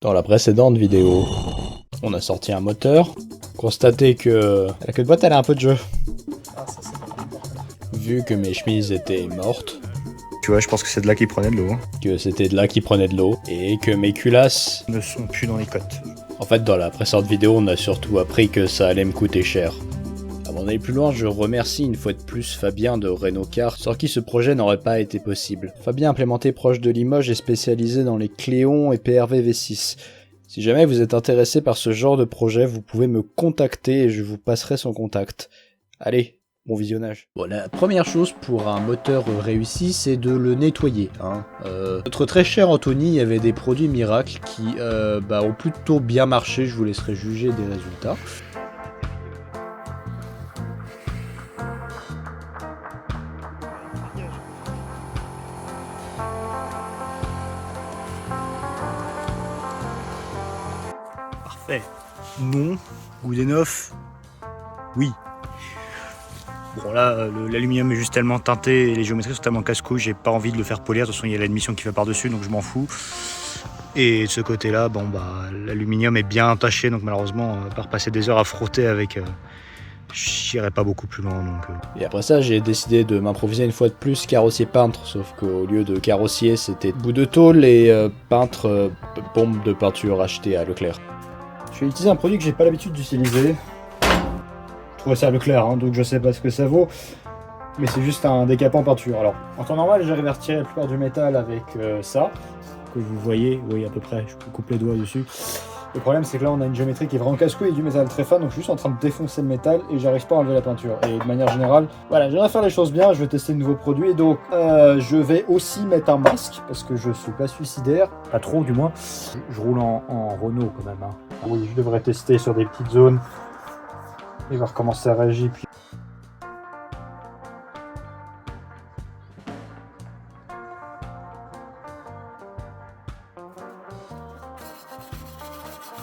Dans la précédente vidéo, on a sorti un moteur, constaté que la queue de boîte elle a un peu de jeu. Vu que mes chemises étaient mortes, Tu vois, je pense que c'est de là qu'il prenait de l'eau. que c'était de là qui prenait de l'eau, et que mes culasses... Ne sont plus dans les côtes. En fait, dans la précédente vidéo, on a surtout appris que ça allait me coûter cher. Avant d'aller plus loin, je remercie une fois de plus Fabien de Renault Car, sans qui ce projet n'aurait pas été possible. Fabien, implémenté proche de Limoges, est spécialisé dans les Cléon et PRV V6. Si jamais vous êtes intéressé par ce genre de projet, vous pouvez me contacter et je vous passerai son contact. Allez, bon visionnage. Bon, la première chose pour un moteur réussi, c'est de le nettoyer. Notre très cher Anthony avait des produits miracles qui ont plutôt bien marché, je vous laisserai juger des résultats. Parfait. Non. Goût des neufs. Oui. Bon là, l'aluminium est juste tellement teinté et les géométries sont tellement casse-couilles, j'ai pas envie de le faire polir. De toute façon, il y a l'admission qui va par-dessus, donc je m'en fous. Et de ce côté-là, l'aluminium est bien entaché, donc malheureusement, par passer des heures à frotter avec, j'irai pas beaucoup plus loin. Et après ça, j'ai décidé de m'improviser une fois de plus carrossier peintre, sauf qu'au lieu de carrossier, c'était bout de tôle et peintre pompe de peinture achetée à Leclerc. Je vais utiliser un produit que j'ai pas l'habitude d'utiliser. Je trouvais ça à Leclerc, donc je sais pas ce que ça vaut. Mais c'est juste un décapant peinture. Alors, en temps normal, j'arrive à retirer la plupart du métal avec ça. Que vous voyez, oui à peu près, je peux couper les doigts dessus. Le problème c'est que là on a une géométrie qui est vraiment casse-couille et du métal très fin, donc je suis juste en train de défoncer le métal et j'arrive pas à enlever la peinture. Et de manière générale, voilà, j'aimerais faire les choses bien, je vais tester de nouveaux produits, donc je vais aussi mettre un masque, parce que je suis pas suicidaire, pas trop du moins. Je roule en Renault quand même. Oui, je devrais tester sur des petites zones et voir comment ça réagit. Puis...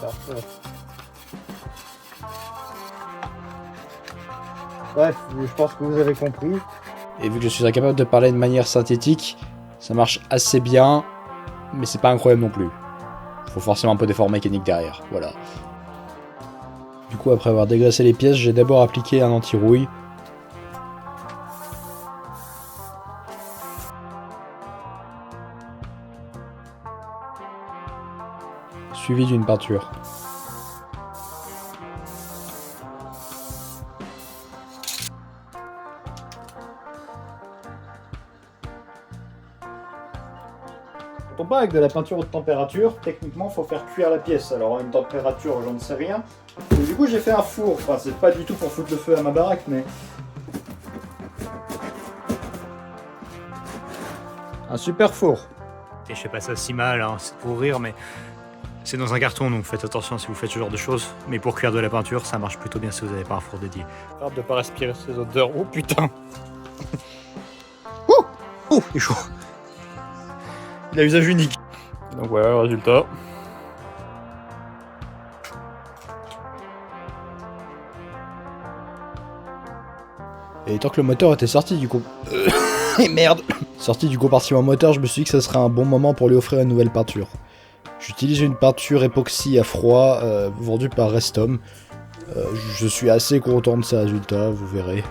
Parfait. Bref, je pense que vous avez compris. Et vu que je suis incapable de parler de manière synthétique, ça marche assez bien, mais c'est pas incroyable non plus. Faut forcément un peu d'effort mécanique derrière, voilà. Du coup, après avoir dégraissé les pièces, j'ai d'abord appliqué un anti-rouille. Suivi d'une peinture. Quand on part avec de la peinture haute température, techniquement, il faut faire cuire la pièce. Alors, à une température, j'en sais rien. Et du coup, j'ai fait un four. Enfin, c'est pas du tout pour foutre le feu à ma baraque, mais... un super four. Et je fais pas ça si mal, c'est pour rire, mais c'est dans un carton, donc faites attention si vous faites ce genre de choses. Mais pour cuire de la peinture, ça marche plutôt bien si vous n'avez pas un four dédié. Hâte de pas respirer ces odeurs. Oh putain! Oh, il est chaud. Il a usage unique. Donc voilà le résultat. Et tant que le moteur était sorti du coup... Et merde! Sorti du compartiment moteur, je me suis dit que ça serait un bon moment pour lui offrir une nouvelle peinture. J'utilise une peinture époxy à froid vendue par Restom. Je suis assez content de ses résultats, vous verrez.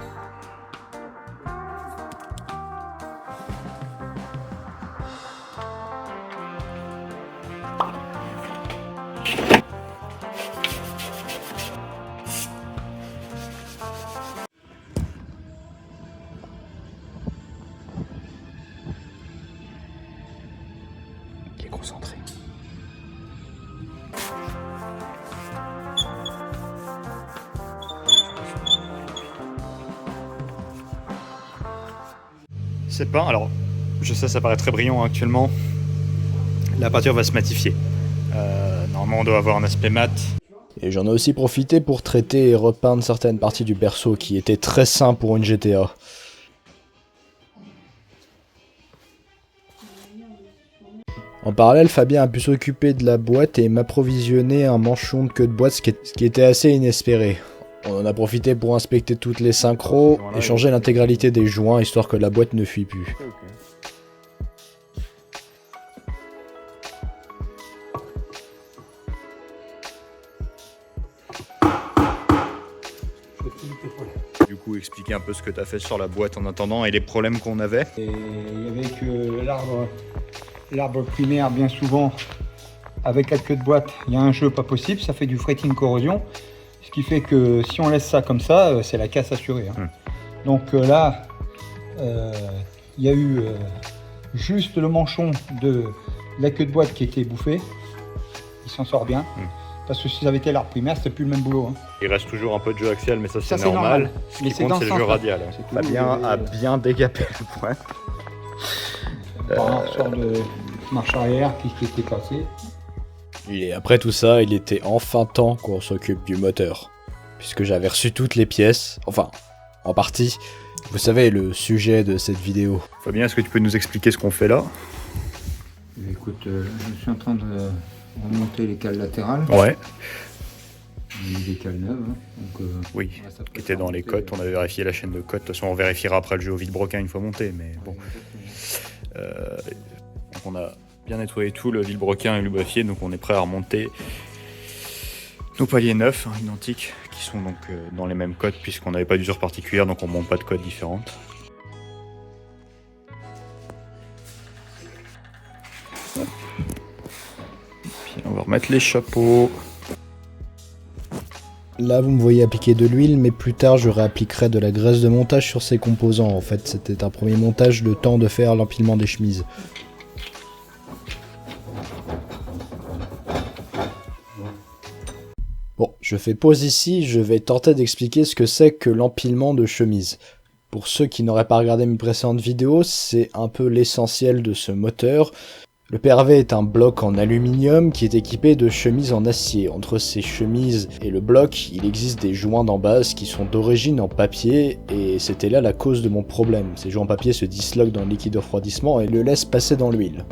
Il est concentré. C'est peint, alors je sais ça paraît très brillant actuellement. La peinture va se matifier. Normalement on doit avoir un aspect mat. Et j'en ai aussi profité pour traiter et repeindre certaines parties du berceau qui étaient très sains pour une GTA. En parallèle, Fabien a pu s'occuper de la boîte et m'approvisionner un manchon de queue de boîte, ce qui était assez inespéré. On en a profité pour inspecter toutes les synchros et changer l'intégralité des joints histoire que la boîte ne fuit plus. coup expliquer un peu ce que tu as fait sur la boîte en attendant et les problèmes qu'on avait. Et il y avait que l'arbre primaire, bien souvent, avec la queue de boîte, il y a un jeu pas possible, ça fait du fretting corrosion. Ce qui fait que si on laisse ça comme ça, c'est la casse assurée. Hein. Donc là, il y a eu juste le manchon de la queue de boîte qui était bouffé. Il s'en sort bien. Parce que si ça avait été l'arbre primaire, c'était plus le même boulot. Hein. Il reste toujours un peu de jeu axial, mais ça c'est c'est normal. Ce Mais qui c'est compte, dans c'est ce le jeu sens-là. radial. C'est tout. Fabien a bien dégapé le point. Par un sort de marche arrière qui était cassé. Et après tout ça, il était enfin temps qu'on s'occupe du moteur. Puisque j'avais reçu toutes les pièces, enfin, en partie. Vous savez, le sujet de cette vidéo. Fabien, est-ce que tu peux nous expliquer ce qu'on fait là? Écoute, je suis en train de remonter les cales latérales. Ouais. Des cales neuves. Hein. Donc, oui, qui était dans les cotes. On avait vérifié la chaîne de cotes. De toute façon, on vérifiera après le jeu au Villebrequin une fois monté. Mais bon. Donc on a bien nettoyé tout, le Villebrequin et le Baffier. Donc on est prêt à remonter nos paliers neufs, hein, identiques, qui sont donc dans les mêmes cotes, puisqu'on n'avait pas d'usure particulière. Donc on ne monte pas de cotes différentes. Puis on va remettre les chapeaux. Là, vous me voyez appliquer de l'huile, mais plus tard, je réappliquerai de la graisse de montage sur ces composants. En fait, c'était un premier montage, le temps de faire l'empilement des chemises. Bon, je fais pause ici, je vais tenter d'expliquer ce que c'est que l'empilement de chemises. Pour ceux qui n'auraient pas regardé mes précédentes vidéos, c'est un peu l'essentiel de ce moteur. Le PRV est un bloc en aluminium qui est équipé de chemises en acier. Entre ces chemises et le bloc, il existe des joints d'embase qui sont d'origine en papier et c'était là la cause de mon problème. Ces joints en papier se disloquent dans le liquide de refroidissement et le laissent passer dans l'huile.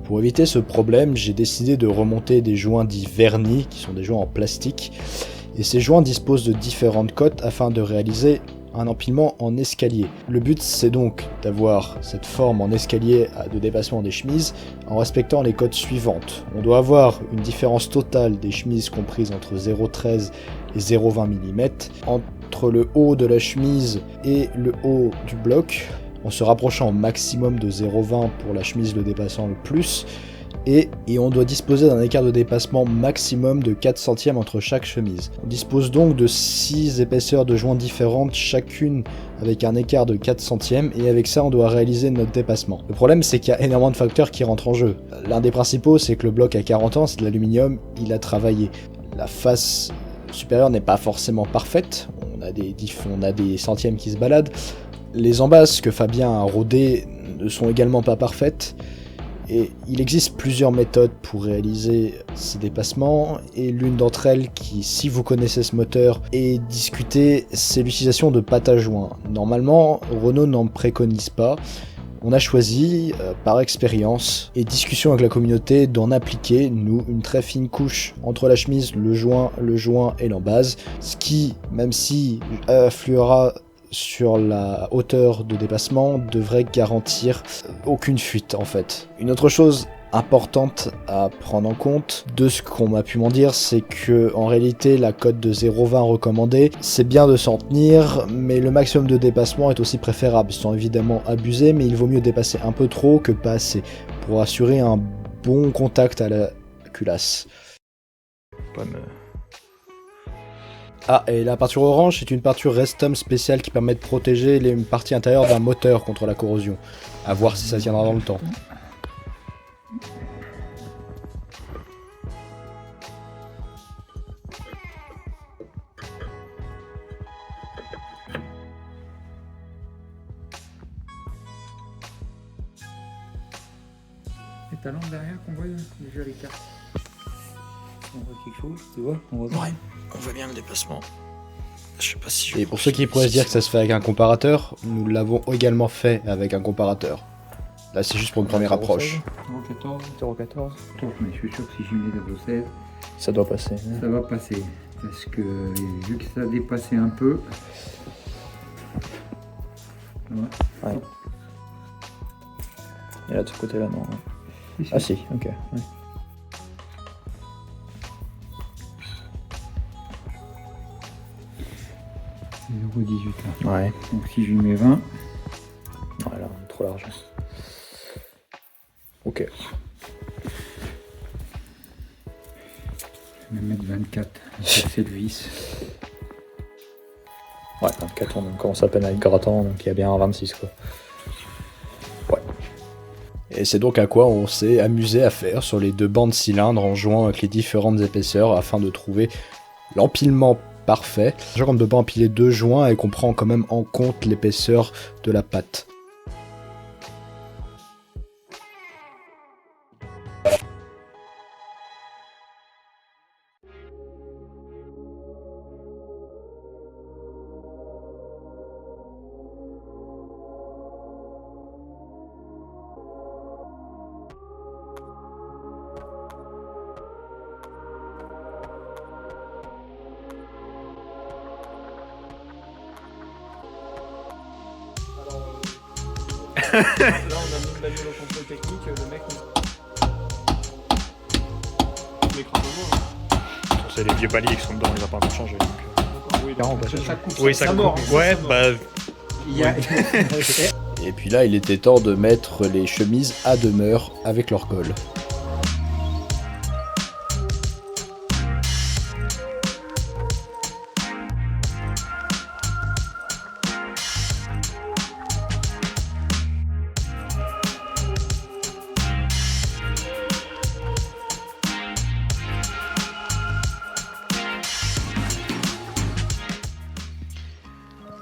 Pour éviter ce problème, j'ai décidé de remonter des joints dits vernis, qui sont des joints en plastique. Et ces joints disposent de différentes cotes afin de réaliser un empilement en escalier. Le but c'est donc d'avoir cette forme en escalier de dépassement des chemises en respectant les cotes suivantes. On doit avoir une différence totale des chemises comprises entre 0,13 et 0,20 mm, entre le haut de la chemise et le haut du bloc, en se rapprochant au maximum de 0,20 pour la chemise le dépassant le plus, et on doit disposer d'un écart de dépassement maximum de 4 centièmes entre chaque chemise. On dispose donc de 6 épaisseurs de joints différentes, chacune avec un écart de 4 centièmes, et avec ça on doit réaliser notre dépassement. Le problème c'est qu'il y a énormément de facteurs qui rentrent en jeu. L'un des principaux c'est que le bloc a 40 ans, c'est de l'aluminium, il a travaillé. La face supérieure n'est pas forcément parfaite, on a des centièmes qui se baladent. Les embasses que Fabien a rodées ne sont également pas parfaites. Et il existe plusieurs méthodes pour réaliser ces dépassements, et l'une d'entre elles qui, si vous connaissez ce moteur, est discutée, c'est l'utilisation de pâte à joint. Normalement, Renault n'en préconise pas. On a choisi, par expérience et discussion avec la communauté, d'en appliquer, nous, une très fine couche entre la chemise, le joint et l'embase, ce qui, même si affluera sur la hauteur de dépassement, devrait garantir aucune fuite en fait. Une autre chose importante à prendre en compte de ce qu'on m'a pu m'en dire, c'est que en réalité la cote de 0,20 recommandée, c'est bien de s'en tenir, mais le maximum de dépassement est aussi préférable, sans évidemment abuser, mais il vaut mieux dépasser un peu trop que pas assez, pour assurer un bon contact à la culasse. Ah, et la peinture orange, c'est une peinture Restom spéciale qui permet de protéger les parties intérieures d'un moteur contre la corrosion. À voir si ça tiendra dans le temps. Et ta lampe derrière qu'on voit le joli carte. On voit quelque chose, tu vois? Ouais, on voit bien le déplacement. Je sais pas si et pour ceux qui pourraient se dire que ça se fait avec un comparateur, nous l'avons également fait avec un comparateur. Là c'est juste pour une première approche. 0,14. Mais je suis sûr que si je mets 0,16, ça doit passer. Ça va passer. Parce que vu que ça a dépassé un peu. Ouais. Et là de ce côté là non. Ici. Ah si, ok. Ouais. 0,18 là. Ouais. Donc si je lui mets 20, Voilà, trop large. Ok. je vais mettre 24. C'est le vis. Ouais, 24, on commence à peine à être grattant, donc il y a bien un 26 quoi. Et c'est donc à quoi on s'est amusé à faire sur les deux bancs de cylindres en jouant avec les différentes épaisseurs afin de trouver l'empilement parfait. Genre on ne peut pas empiler deux joints et qu'on prend quand même en compte l'épaisseur de la pâte. Là, on a mis le manuel au contrôle technique, le mec C'est les vieux paliers qui sont dedans, on les a pas encore changés. Oui, Non, bah, Ça coupe. oui, ça mord. coupe. Ouais, bah. Il y a... Et puis là, il était temps de mettre les chemises à demeure avec leur col.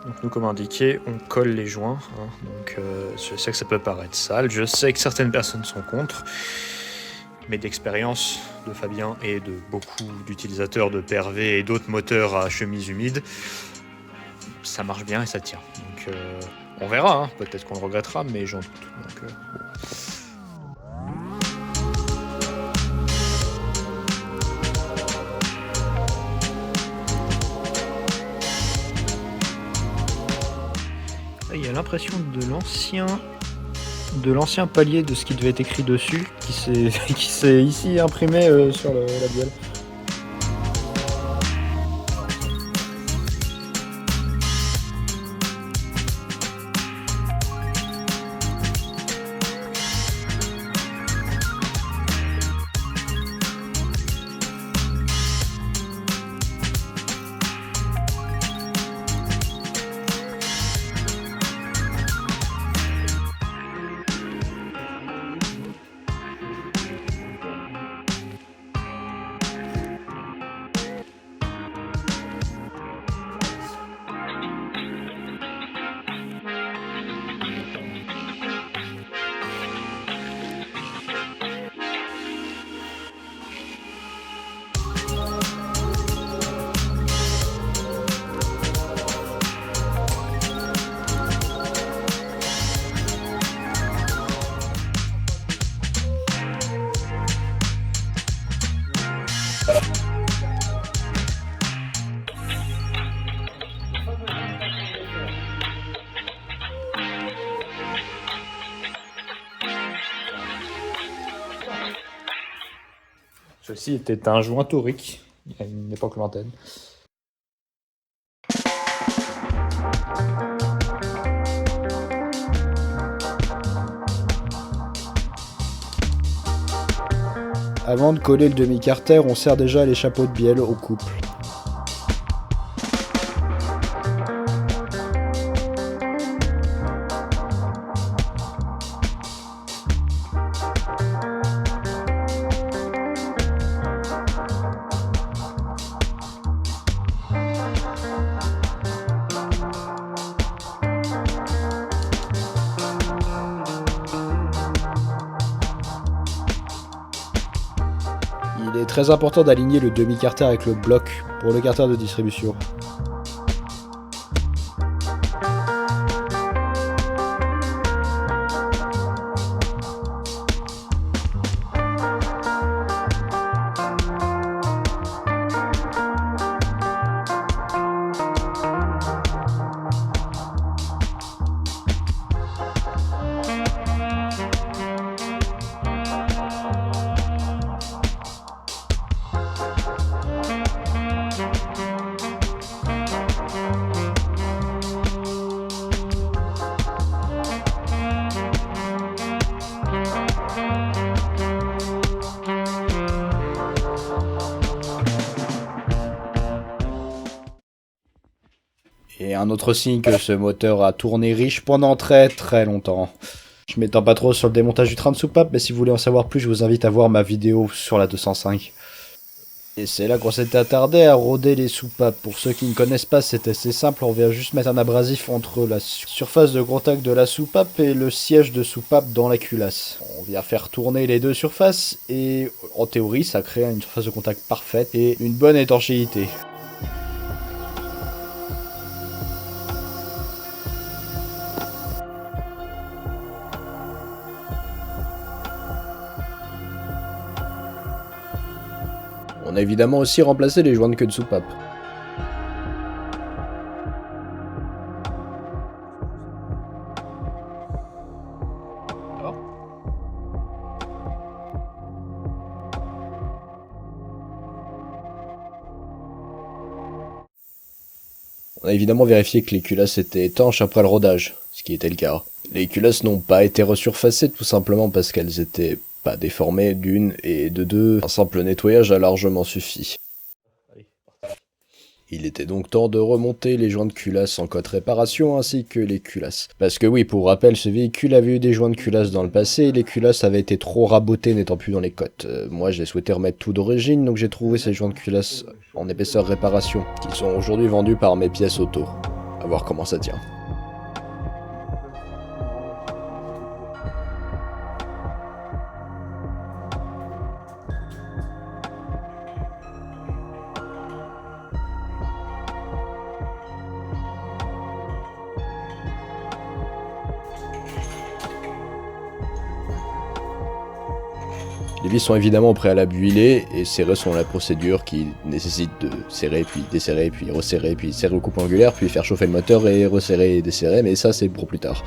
Donc nous, comme indiqué, on colle les joints. Hein. Donc je sais que ça peut paraître sale, je sais que certaines personnes sont contre, mais d'expérience de Fabien et de beaucoup d'utilisateurs de PRV et d'autres moteurs à chemise humide, ça marche bien et ça tient. Donc on verra, hein. Peut-être qu'on le regrettera, mais j'en doute. Donc, bon. Il y a l'impression de l'ancien palier de ce qui devait être écrit dessus qui s'est ici imprimé sur la bielle. Ceci était un joint torique, il y a une époque lointaine. Avant de coller le demi-carter, on sert déjà les chapeaux de bielle au couple. Il est très important d'aligner le demi-carter avec le bloc pour le carter de distribution. un autre signe que ce moteur a tourné riche pendant très longtemps. Je m'étends pas trop sur le démontage du train de soupape, mais si vous voulez en savoir plus, je vous invite à voir ma vidéo sur la 205. Et c'est là qu'on s'était attardé à roder les soupapes. Pour ceux qui ne connaissent pas, c'est assez simple, on vient juste mettre un abrasif entre la surface de contact de la soupape et le siège de soupape dans la culasse. On vient faire tourner les deux surfaces et en théorie, ça crée une surface de contact parfaite et une bonne étanchéité. On a évidemment aussi remplacé les joints de queue de soupape. On a évidemment vérifié que les culasses étaient étanches après le rodage, ce qui était le cas. Les culasses n'ont pas été resurfacées tout simplement parce qu'elles étaient pas déformées d'une, et de deux, un simple nettoyage a largement suffi. Il était donc temps de remonter les joints de culasse en cote réparation ainsi que les culasses. Parce que oui, pour rappel, ce véhicule avait eu des joints de culasse dans le passé et les culasses avaient été trop rabotées n'étant plus dans les cotes. Moi j'ai souhaité remettre tout d'origine, donc j'ai trouvé ces joints de culasse en épaisseur réparation, qui sont aujourd'hui vendus par mes pièces auto. À voir comment ça tient. Les vis sont évidemment au préalable huilées et serrées selon la procédure qui nécessite de serrer puis desserrer puis resserrer puis serrer au coupe angulaire puis faire chauffer le moteur et resserrer et desserrer, mais ça c'est pour plus tard.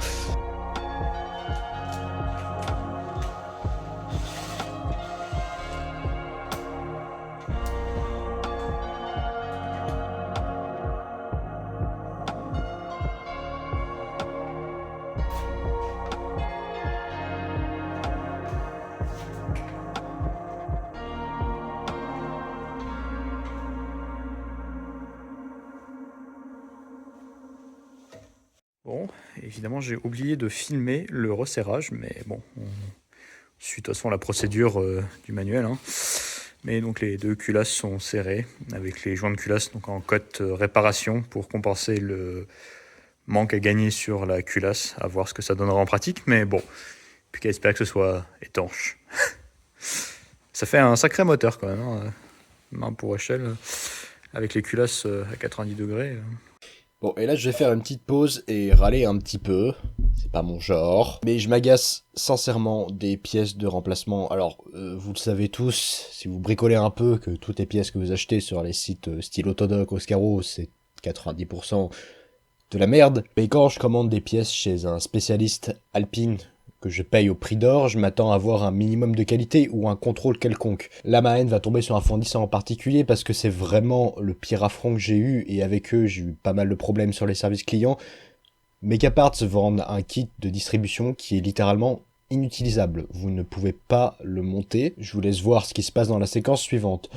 Bon, évidemment, j'ai oublié de filmer le resserrage, mais bon, on suit de toute façon la procédure du manuel. Hein. Mais donc les deux culasses sont serrées, avec les joints de culasse donc en cote réparation pour compenser le manque à gagner sur la culasse, à voir ce que ça donnera en pratique, mais bon, puis qu'à espérer que ce soit étanche. Ça fait un sacré moteur quand même, hein, main pour échelle, avec les culasses à 90 degrés. Bon, et là je vais faire une petite pause et râler un petit peu, c'est pas mon genre, mais je m'agace sincèrement des pièces de remplacement. Alors, vous le savez tous, si vous bricolez un peu, que toutes les pièces que vous achetez sur les sites style Autodoc, Oscaro, c'est 90% de la merde. Mais quand je commande des pièces chez un spécialiste Alpine, que je paye au prix d'or, je m'attends à avoir un minimum de qualité ou un contrôle quelconque. Là, ma haine va tomber sur un fournisseur en particulier parce que c'est vraiment le pire affront que j'ai eu et avec eux, j'ai eu pas mal de problèmes sur les services clients. Megaparts vendent un kit de distribution qui est littéralement inutilisable. Vous ne pouvez pas le monter. Je vous laisse voir ce qui se passe dans la séquence suivante.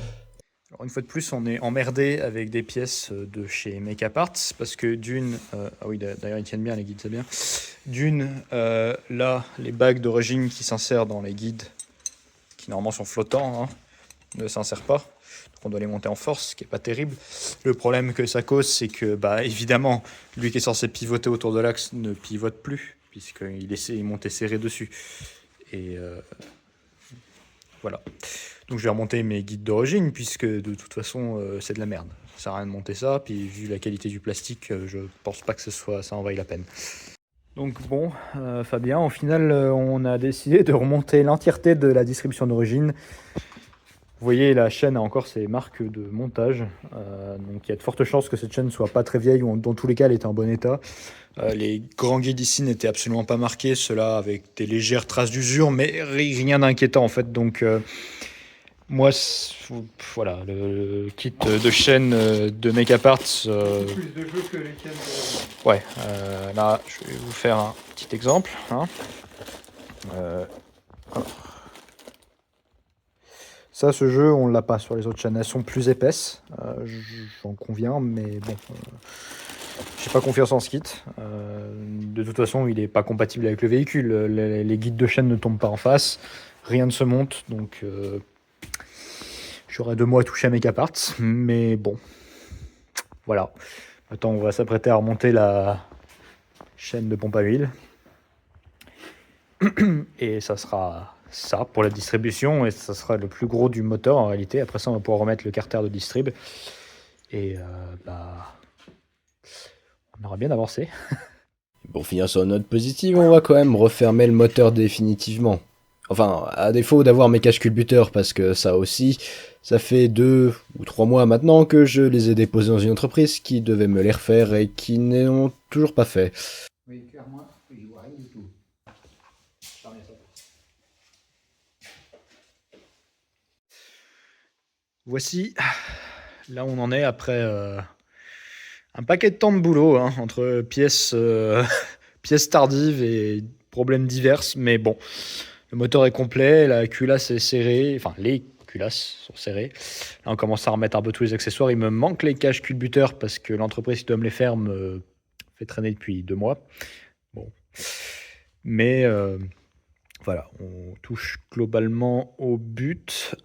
Alors une fois de plus, on est emmerdé avec des pièces de chez Megaparts parce que d'une, ah oui d'ailleurs ils tiennent bien les guides, c'est bien. D'une, là les bagues d'origine qui s'insèrent dans les guides, qui normalement sont flottants, hein, ne s'insèrent pas. Donc on doit les monter en force, ce qui est pas terrible. Le problème que ça cause, c'est que bah évidemment lui qui est censé pivoter autour de l'axe ne pivote plus puisqu'il est monté serré dessus. Et voilà. Donc je vais remonter mes guides d'origine puisque de toute façon c'est de la merde. Ça sert à rien de monter ça, puis vu la qualité du plastique, je pense pas que ça en vaille la peine. Donc bon, Fabien, au final on a décidé de remonter l'entièreté de la distribution d'origine. Vous voyez, la chaîne a encore ses marques de montage, donc il y a de fortes chances que cette chaîne soit pas très vieille ou dans tous les cas elle était en bon état. Les grands guides ici n'étaient absolument pas marqués, ceux-là avec des légères traces d'usure, mais rien d'inquiétant en fait. Donc moi, voilà, le kit de chaîne de Megaparts. Plus de jeux que les tiennes. Ouais, là je vais vous faire un petit exemple. Hein. Ça, ce jeu, on l'a pas sur les autres chaînes. Elles sont plus épaisses, j'en conviens, mais bon. J'ai pas confiance en ce kit. De toute façon, il est pas compatible avec le véhicule. Les guides de chaîne ne tombent pas en face. Rien ne se monte, donc j'aurai 2 mois à toucher à mes caparts. Mais bon, voilà. Maintenant, on va s'apprêter à remonter la chaîne de pompe à huile. Et ça sera ça pour la distribution. Et ça sera le plus gros du moteur en réalité. Après ça, on va pouvoir remettre le carter de distrib. Et on aura bien avancé. Pour finir sur une note positive, on va quand même refermer le moteur définitivement. Enfin, à défaut d'avoir mes caches culbuteurs, parce que ça aussi, ça fait 2 ou 3 mois maintenant que je les ai déposés dans une entreprise qui devait me les refaire et qui n'ont toujours pas fait. Oui, clairement, je vois rien du tout. Voici, là on en est après un paquet de temps de boulot, hein, entre pièces, pièces tardives et problèmes divers, mais bon, le moteur est complet, la culasse est serrée, enfin les culasses sont serrées. Là on commence à remettre un peu tous les accessoires, il me manque les caches culbuteurs parce que l'entreprise qui doit me les faire me fait traîner depuis 2 mois. Bon, mais voilà, on touche globalement au but.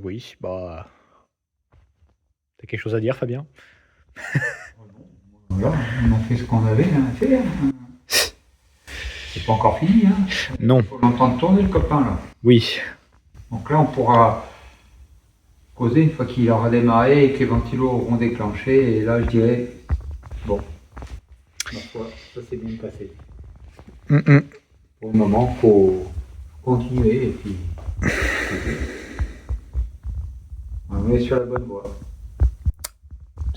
Oui, bah. T'as quelque chose à dire, Fabien? Voilà, on a fait ce qu'on avait à faire. C'est pas encore fini, hein. Non. Il faut l'entendre tourner, le copain, là. Oui. Donc là, on pourra causer une fois qu'il aura démarré et que les ventilos auront déclenché. Et là, je dirais, bon, ma foi, ça s'est bien passé. Pour le moment, il faut continuer et puis on est sur la bonne voie.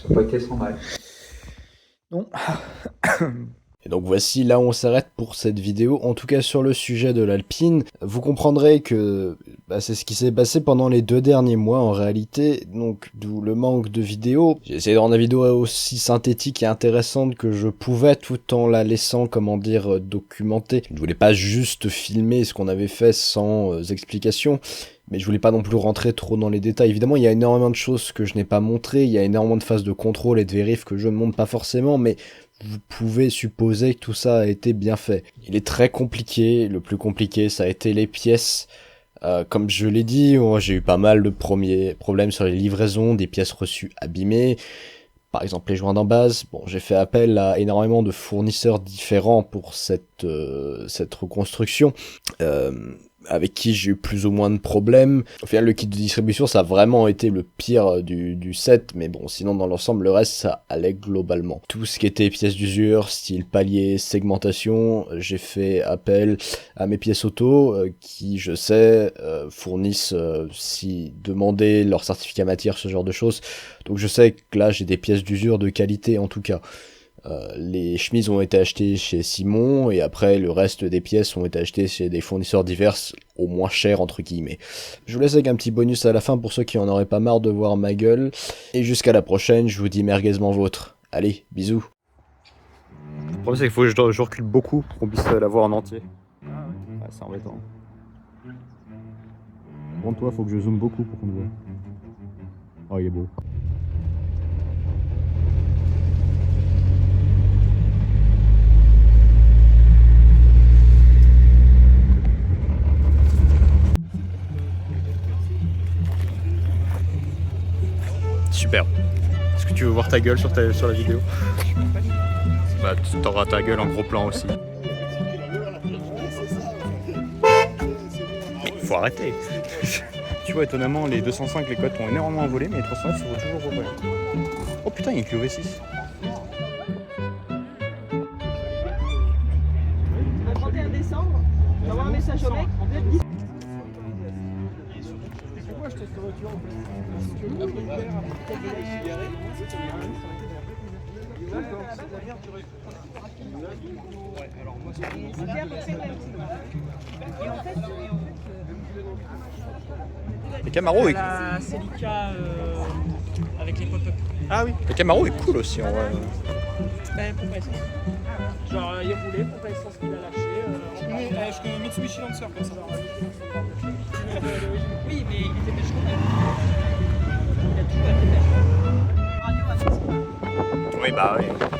Ça n'a pas été sans mal. Non. Et donc voici là où on s'arrête pour cette vidéo, en tout cas sur le sujet de l'Alpine. Vous comprendrez que c'est ce qui s'est passé pendant les 2 derniers mois en réalité, donc d'où le manque de vidéos. J'ai essayé de rendre la vidéo aussi synthétique et intéressante que je pouvais tout en la laissant, comment dire, documentée. Je ne voulais pas juste filmer ce qu'on avait fait sans explication. Mais je voulais pas non plus rentrer trop dans les détails. Évidemment, il y a énormément de choses que je n'ai pas montrées, il y a énormément de phases de contrôle et de vérif que je ne montre pas forcément, mais vous pouvez supposer que tout ça a été bien fait. Il est très compliqué, le plus compliqué ça a été les pièces. Comme je l'ai dit, j'ai eu pas mal de premiers problèmes sur les livraisons, des pièces reçues abîmées. Par exemple les joints d'embase. Bon, j'ai fait appel à énormément de fournisseurs différents pour cette reconstruction. Avec qui j'ai eu plus ou moins de problèmes. Au final, le kit de distribution, ça a vraiment été le pire du set, mais bon, sinon, dans l'ensemble, le reste, ça allait globalement. Tout ce qui était pièces d'usure, style palier, segmentation, j'ai fait appel à mes pièces auto, qui, je sais, fournissent, si demander leur certificat matière, ce genre de choses. Donc je sais que là, j'ai des pièces d'usure de qualité, en tout cas. Les chemises ont été achetées chez Simon et après le reste des pièces ont été achetées chez des fournisseurs divers au moins cher entre guillemets. Je vous laisse avec un petit bonus à la fin pour ceux qui en auraient pas marre de voir ma gueule et jusqu'à la prochaine, je vous dis merguezement vôtre. Allez, bisous. Le problème c'est qu'il faut que je recule beaucoup pour qu'on puisse la voir en entier. Ouais, c'est embêtant. Bon, toi, faut que je zoome beaucoup pour qu'on le voit. Oh, il est beau. Super. Est-ce que tu veux voir ta gueule sur la vidéo? Bah, t'auras ta gueule en gros plan aussi. Mais faut arrêter. Tu vois, étonnamment, les 205, les cotes ont énormément envolé, mais les 309, ça vaut toujours revoler. Oh putain, il y a une QV6. Le 31 décembre, j'envoie un message au mec. Les Camaro est... La Celica avec les pop-up. Ah oui. Le Camaro est cool aussi en vrai. Ben, pompe à essence. Genre, il roulait, pompe à essence qu'il a lâché. Je connais Mitsubishi Lancer comme ça. Oui, mais il était pêche quand même. Il a toujours été pêche. Radio à Bah oui.